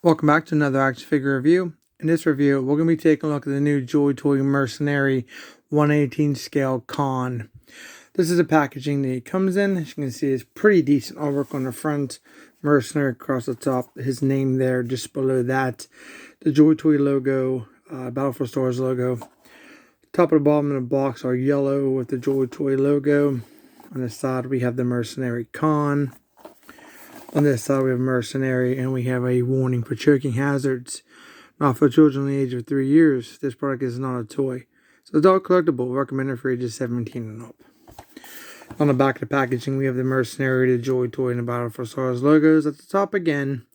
Welcome back to another action figure review. In this review, we're going to be taking a look at the new Joytoy Mercenary 1/18 scale Kahn. This is the packaging that he comes in. As you can see, it's pretty decent artwork on the front. Mercenary across the top. His name there just below that. The Joytoy logo, Battle for Stars logo. Top and the bottom of the box are yellow with the Joytoy logo. On the side, we have the Mercenary Kahn. On this side, we have Mercenary, and we have a warning for choking hazards. Not for children the age of 3 years. This product is not a toy. It's an adult collectible, recommended for ages 17 and up. On the back of the packaging, we have the Mercenary, the Joytoy, and the Battle for Stars logos. At the top again,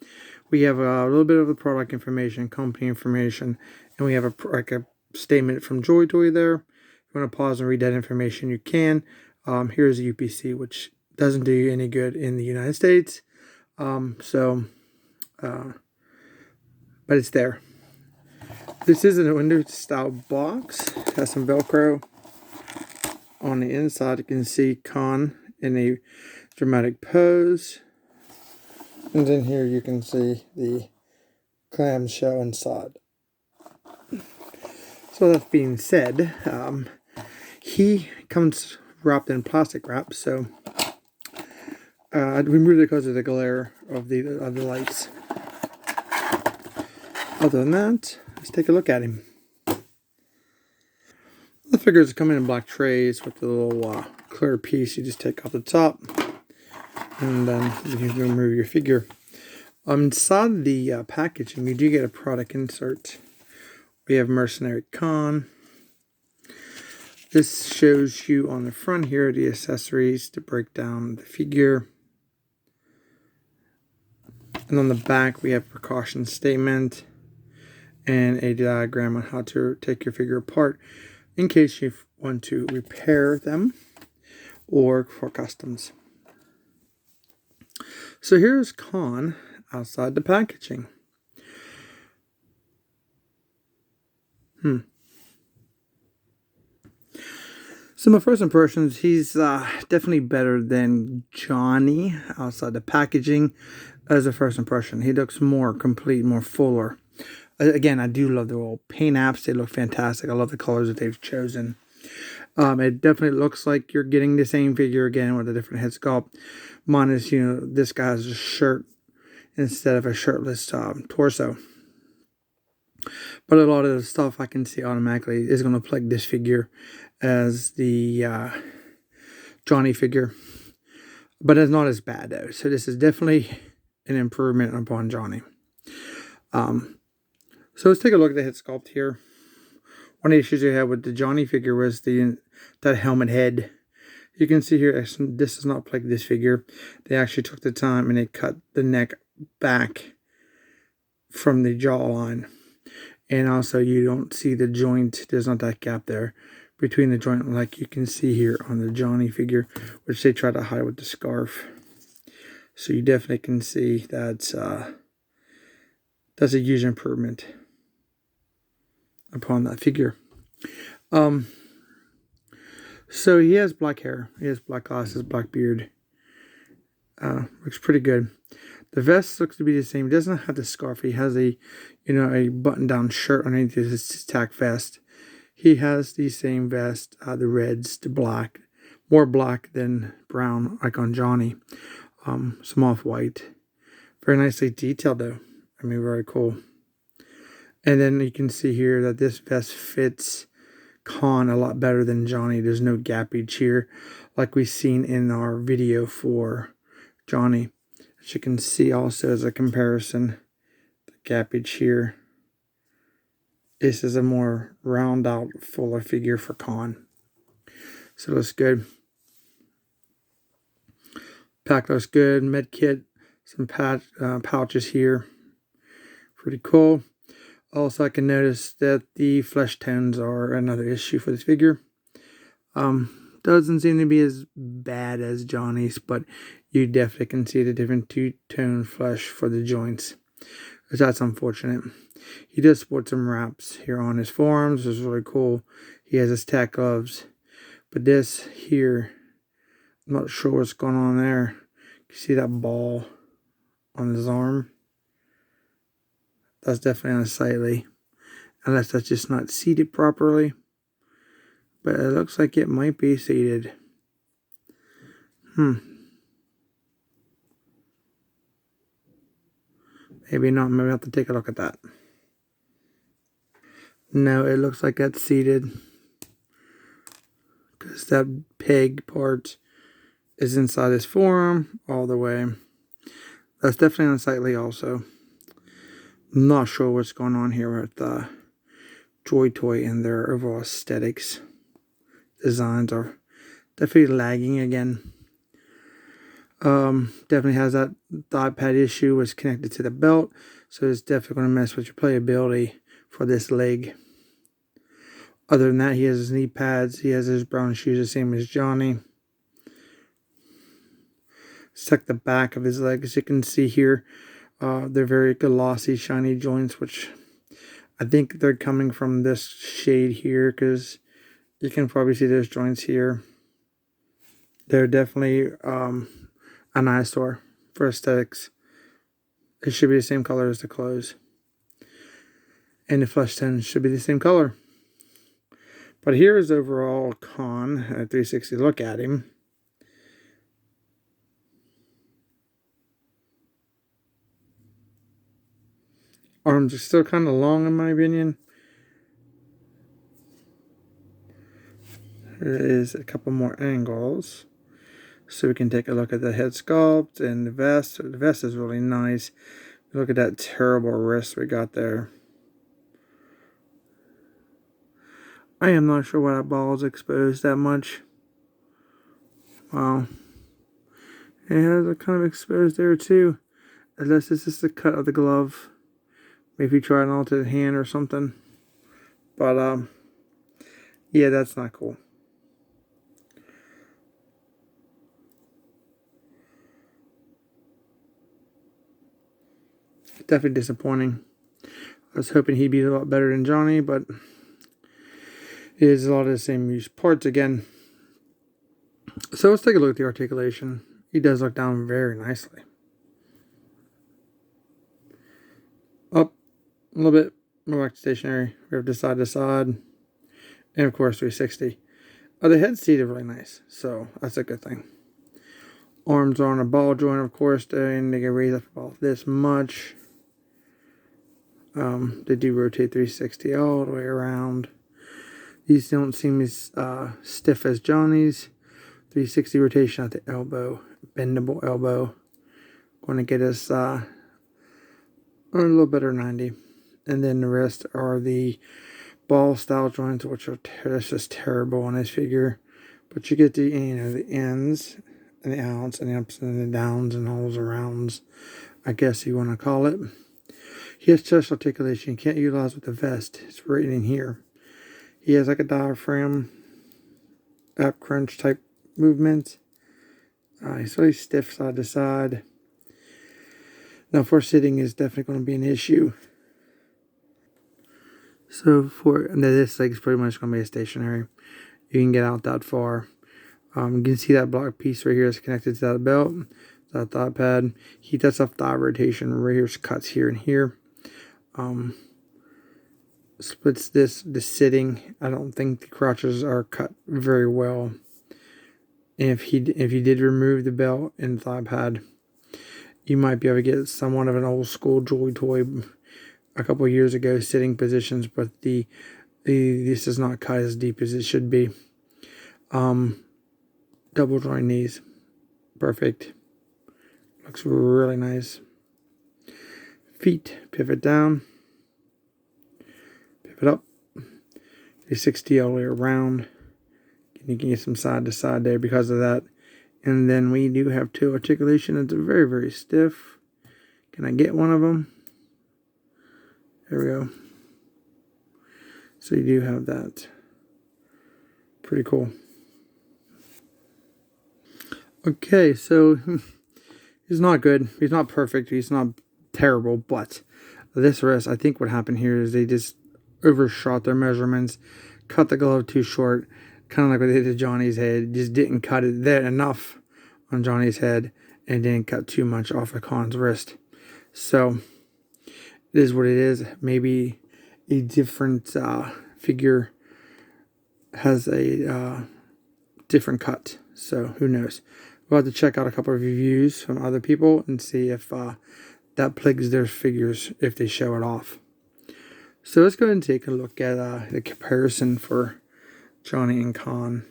we have a little bit of the product information, company information, and we have a statement from Joytoy there. If you want to pause and read that information, you can. Here's the UPC, which doesn't do you any good in the United States. But it's there. This is a window style box. It has some Velcro. On the inside, you can see Kahn in a dramatic pose. And then here you can see the clamshell inside. So that being said, he comes wrapped in plastic wrap, so I removed it because of the glare of the lights. Other than that, let's take a look at him. The figures come in black trays with the little clear piece you just take off the top, and then you can remove your figure. Inside the packaging, you do get a product insert. We have Mercenary Kahn. This shows you on the front here the accessories to break down the figure. And on the back, we have precaution statement and a diagram on how to take your figure apart in case you want to repair them or for customs. So here's Kahn outside the packaging. So my first impressions, he's definitely better than Johnny outside the packaging as a first impression. He looks more complete, more fuller. Again, I do love the little paint apps. They look fantastic. I love the colors that they've chosen. It definitely looks like you're getting the same figure again with a different head sculpt. Minus, this guy has a shirt instead of a shirtless torso. But a lot of the stuff I can see automatically is going to plug this figure as the Johnny figure. But it's not as bad though. So this is definitely an improvement upon Johnny. So let's take a look at the head sculpt here. One of the issues I had with the Johnny figure was that helmet head. You can see here, this is not like this figure. They actually took the time and they cut the neck back from the jawline. And also you don't see the joint. There's not that gap there between the joint like you can see here on the Johnny figure, which they try to hide with the scarf. So you definitely can see that's a huge improvement upon that figure. So he has black hair. He has black glasses, black beard. Looks pretty good. The vest looks to be the same. He doesn't have the scarf. He has a button-down shirt underneath his tack vest. He has the same vest, the reds, the black, more black than brown, like on Johnny. Some off-white. Very nicely detailed, though. I mean, very cool. And then you can see here that this vest fits Kahn a lot better than Johnny. There's no gappage here like we've seen in our video for Johnny. As you can see also as a comparison, the gappage here. This is a more round out, fuller figure for Kahn. So it looks good. Pack looks good. Med kit, some pouches here. Pretty cool. Also, I can notice that the flesh tones are another issue for this figure. Doesn't seem to be as bad as Johnny's, but you definitely can see the different two-tone flesh for the joints. Which that's unfortunate. He does sport some wraps here on his forearms, which is really cool. He has his tack gloves. But this here, I'm not sure what's going on there. You see that ball on his arm? That's definitely unsightly. Unless that's just not seated properly. But it looks like it might be seated. Maybe not. Maybe I have to take a look at that. No, it looks like that's seated. Because that peg part is inside his forearm all the way. That's definitely unsightly also. I'm not sure what's going on here with Joytoy and their overall aesthetics. Designs are definitely lagging again. Definitely has that thigh pad issue, was connected to the belt, so it's definitely going to mess with your playability for this leg. Other than that, he has his knee pads, he has his brown shoes, the same as Johnny. Check the back of his leg, as you can see here. They're very glossy, shiny joints, which I think they're coming from this shade here, because you can probably see those joints here. They're definitely an eyesore for aesthetics. It should be the same color as the clothes. And the flesh tone should be the same color. But here is overall Kahn, a 360 look at him. Arms are still kind of long in my opinion. There is a couple more angles. So we can take a look at the head sculpt and the vest. The vest is really nice. Look at that terrible wrist we got there. I am not sure why that ball is exposed that much. Wow. It has a kind of exposed there too. Unless this is the cut of the glove. Maybe try an alternate hand or something. But yeah, that's not cool. Definitely disappointing. I was hoping he'd be a lot better than Johnny, but it is a lot of the same use parts again. So let's take a look at the articulation. He does look down very nicely. Up a little bit, more back to stationary. We have the side to side, and of course 360. The head seated really nice, so that's a good thing. Arms are on a ball joint, of course, and they can raise up about this much. They do rotate 360 all the way around. These don't seem as stiff as Johnny's. 360 rotation at the elbow, bendable elbow. Going to get us a little better 90. And then the rest are the ball style joints, which are that's just terrible on this figure. But you get the the ends and the outs and the ups and the downs and all those arounds, I guess you want to call it. He has chest articulation you can't utilize with the vest. It's right in here. He has like a diaphragm, ab crunch type movement. He's really stiff side to side. Now for sitting is definitely going to be an issue. So for this leg is pretty much going to be a stationary. You can get out that far. You can see that block piece right here is connected to that belt, that thigh pad. He does have thigh rotation right here's cuts here and here. Splits the sitting. I don't think the crotches are cut very well. And if you did remove the belt and thigh pad, you might be able to get somewhat of an old school Joytoy a couple years ago sitting positions, but this is not cut as deep as it should be. Double joint knees, perfect. Looks really nice. Feet, pivot down, pivot up. 360 all the way around. You can get some side to side there because of that. And then we do have toe articulation. It's very, very stiff. Can I get one of them? There we go. So you do have that. Pretty cool. Okay, so he's not good. He's not perfect. He's not terrible. But this wrist, I think what happened here is they just overshot their measurements, cut the glove too short, kind of like what they did to Johnny's head. Just didn't cut it there enough on Johnny's head and didn't cut too much off of Kahn's wrist. So it is what it is. Maybe a different figure has a different cut. So who knows? We'll have to check out a couple of reviews from other people and see if that plagues their figures if they show it off. So let's go ahead and take a look at the comparison for Johnny and Kahn.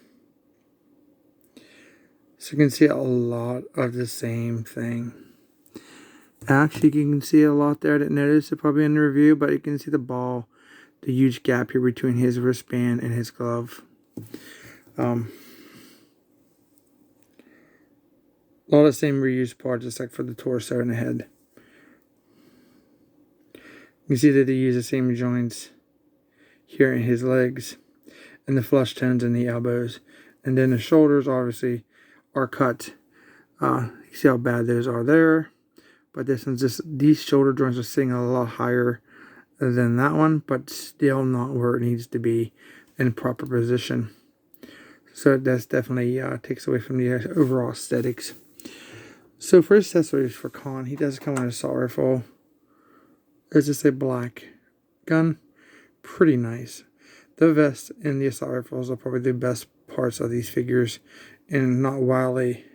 So you can see a lot of the same thing. Actually, you can see a lot there. I didn't notice it probably in the review, but you can see the ball, the huge gap here between his wristband and his glove. A lot of the same reused parts, just like for the torso and the head. You can see that they use the same joints here in his legs and the flush tones in the elbows. And then the shoulders obviously are cut. You see how bad those are there. But this one's just, these shoulder joints are sitting a lot higher than that one, but still not where it needs to be in proper position. So that's definitely takes away from the overall aesthetics. So for accessories for Kahn, he does come with a assault rifle. There's just a black gun. Pretty nice. The vest and the assault rifles are probably the best parts of these figures, and not wildly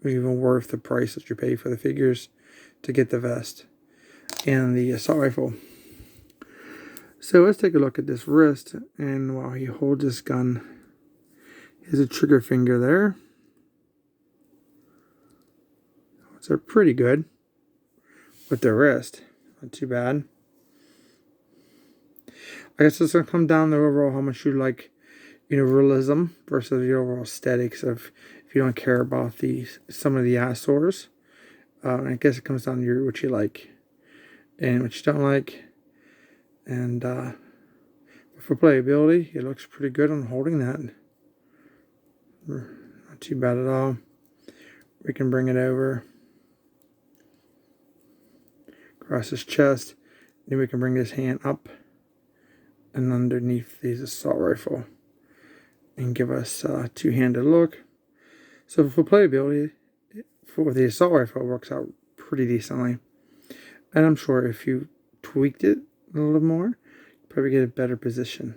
even worth the price that you pay for the figures to get the vest and the assault rifle. So let's take a look at this wrist, and while he holds this gun, here's a trigger finger there. So pretty good with the wrist, not too bad. I guess it's going to come down to overall how much you like, realism versus the overall aesthetics of if you don't care about some of the eyesores. I guess it comes down to what you like and what you don't like. And for playability, it looks pretty good on holding that. Not too bad at all. We can bring it over across his chest. Then we can bring this hand up and underneath the assault rifle and give us a two-handed look. So for playability, for the assault rifle, it works out pretty decently. And I'm sure if you tweaked it a little more, you probably get a better position.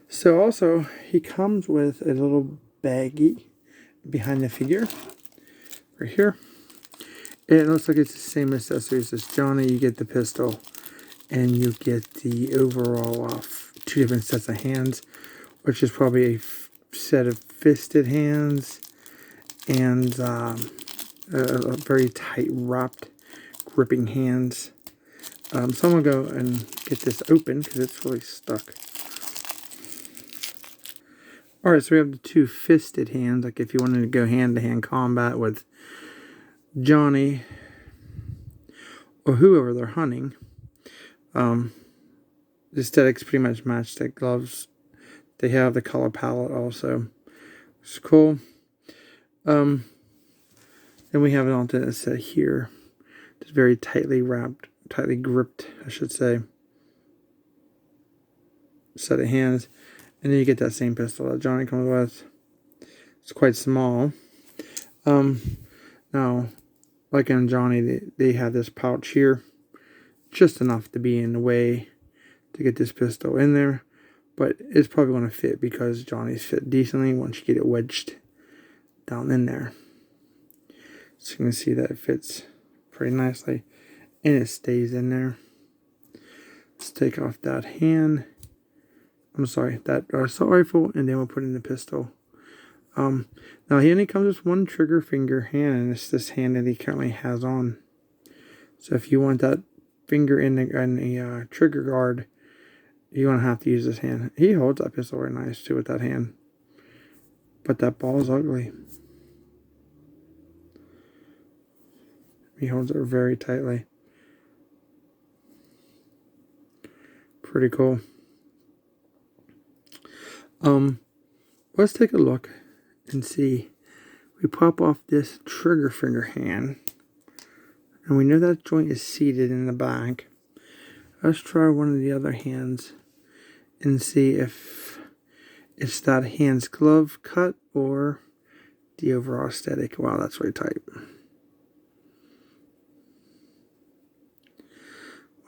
So also, he comes with a little baggie behind the figure, right here. It looks like it's the same accessories as Johnny. You get the pistol, and you get the overall two different sets of hands, which is probably a set of fisted hands and a very tight wrapped gripping hands. So I'm going to go and get this open because it's really stuck. Alright, so we have the two fisted hands, like if you wanted to go hand-to-hand combat with Johnny or whoever they're hunting. The aesthetics pretty much match the gloves. They have the color palette also. It's cool. Then we have an alternate set here. It's very tightly wrapped, tightly gripped, I should say, set of hands. And then you get that same pistol that Johnny comes with. It's quite small. Now, like on Johnny, they have this pouch here. Just enough to be in the way to get this pistol in there. But it's probably going to fit because Johnny's fit decently once you get it wedged down in there. So you can see that it fits pretty nicely. And it stays in there. Let's take off that hand. I'm sorry, that assault rifle, and then we'll put in the pistol. Now he only comes with one trigger finger hand, and it's this hand that he currently has on. So if you want that finger in the trigger guard, you're going to have to use this hand. He holds that pistol very nice too with that hand. But that ball's ugly. He holds it very tightly. Pretty cool. Let's take a look and see. We pop off this trigger finger hand, and we know that joint is seated in the back. Let's try one of the other hands and see if it's that hand's glove cut or the overall aesthetic. Wow, that's really tight.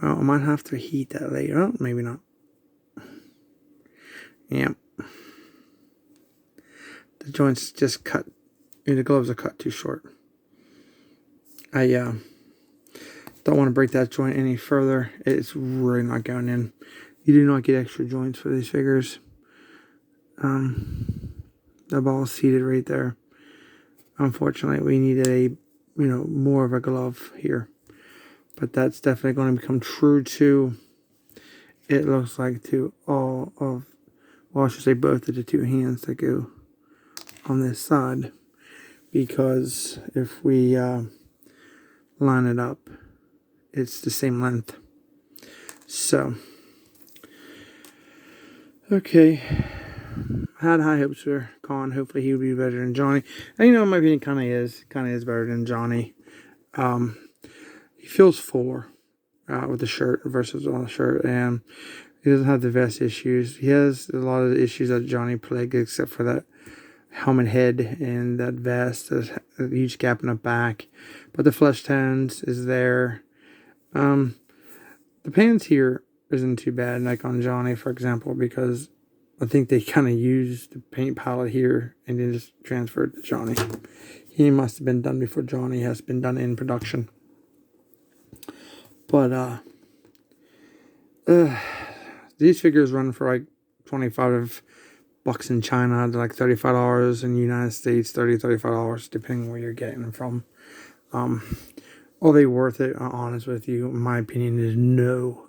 Well, I might have to heat that later. Oh, maybe not. Yeah. The joints just cut. The gloves are cut too short. I don't want to break that joint any further. It's really not going in. You do not get extra joints for these figures. The ball's seated right there. Unfortunately, we needed a, more of a glove here. But that's definitely going to become true to, it looks like, to all of, well, I should say both of the two hands that go on this side. Because if we line it up, it's the same length. So, okay. I had high hopes for Kahn. Hopefully he would be better than Johnny. And in my opinion, kind of is better than Johnny. He feels fuller with the shirt versus on the shirt, and he doesn't have the vest issues. He has a lot of the issues that Johnny plagued, except for that helmet head and that vest. There's a huge gap in the back, but the flesh tones is there. The pants here isn't too bad, like on Johnny, for example, because I think they kind of used the paint palette here and then just transferred to Johnny. He must have been done before Johnny has been done in production. But these figures run for like $25 in China, to like $35 in the United States, $35, depending on where you're getting them from. Are they worth it? I'm honest with you, in my opinion, is no.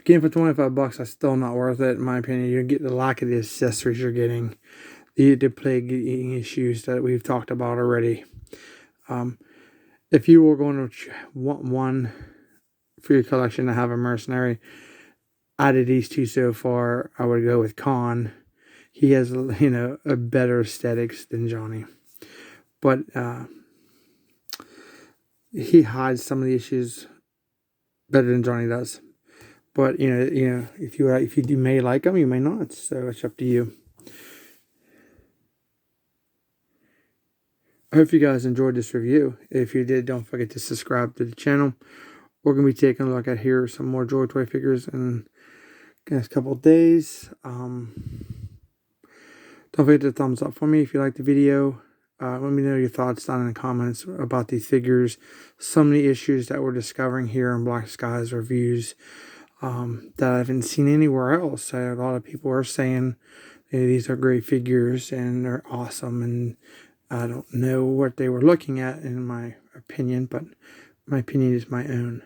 Getting for $25, that's still not worth it, in my opinion. You get the lack of the accessories you're getting, the plague issues that we've talked about already. If you were going to want one for your collection to have a Mercenary, out of these two so far, I would go with Kahn. He has, a better aesthetics than Johnny, but he hides some of the issues better than Johnny does. But if you may like them, you may not. So it's up to you. I hope you guys enjoyed this review. If you did, don't forget to subscribe to the channel. We're going to be taking a look at here some more Joytoy figures in the next couple of days. Don't forget to thumbs up for me if you like the video. Let me know your thoughts down in the comments about these figures. Some of the issues that we're discovering here in Black Skies reviews that I haven't seen anywhere else. A lot of people are saying these are great figures and they're awesome, and I don't know what they were looking at in my opinion, but my opinion is my own.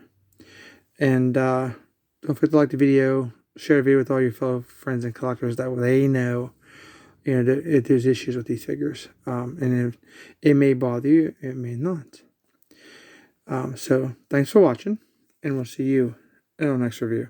And don't forget to like the video, share the video with all your fellow friends and collectors, that they know if there's issues with these figures. And if it may bother you, it may not. So thanks for watching, and we'll see you in our next review.